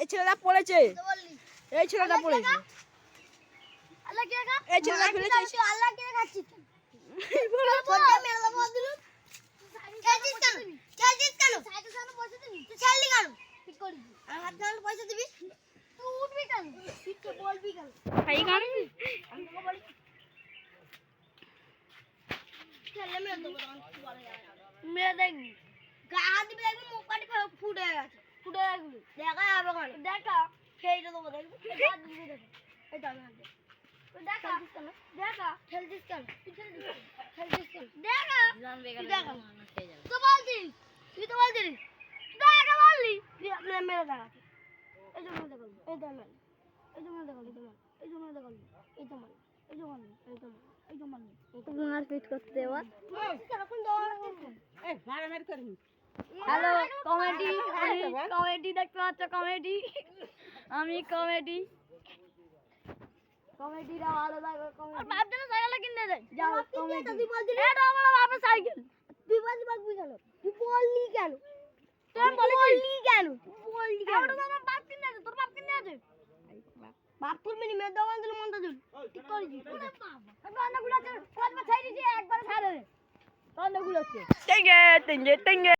এই ছেলেটা পড়েছে, এই ছেলেটা পড়েছে, এই ছেলেটা ফেলেছে। পয়সা দিবি তুই উঠবি কেন? বলবি কেন? মেয়ে দেখবি গায়ে হাত দিবি, দেখবি মুখ কাটি ফুটে গেছে, ফুটে গেছে দেখা যাবে কেন? দেখা খেয়ে দেবো, দেখবি এটা আমি হাত দেখা দেখা খেলছিস কেন? তুই খেলছিস কেন? দেখা তো বলছিস, তুই তো বলছিস দেখা বললি তুই আপনার মেরে দেখা এই জন্য দেখা এই তো মেরে এই জন্য দেখা এই জন্য দেখা এই তো মারলি এই জন্য মারলি এই তো এই তো মারলি তোমার ফিট করতে দেওয়া এখন দৌড়া এই মারামারি করবি। হ্যালো কমেডি, কমেডি দেখতে পাচ্ছ? কমেডি, আমি কমেডি, কমেডিটা ভালো লাগে। কমেডি বাপ জন্য সাইকেল কিনে দে যাও। কমেডি তুই বলছিস এটা আমার বাপের সাইকেল। তুই বলছিস বাগবি কেন? তুই বললি কেন? তুই বললি কেন? বললি কেন? ওটা তো আমার বাপ কিনে আছে, তোর বাপ কিনে আছে। বাপ তোর মিনি মেয়ে দোকান দিল মন্দ দিল ঠিক করেছিস অনেকগুলো আছে, কত ছাই দিছি একবার ছাড়ে দে। অনেকগুলো আছে। টেঙ্গে টেঙ্গে টেঙ্গে।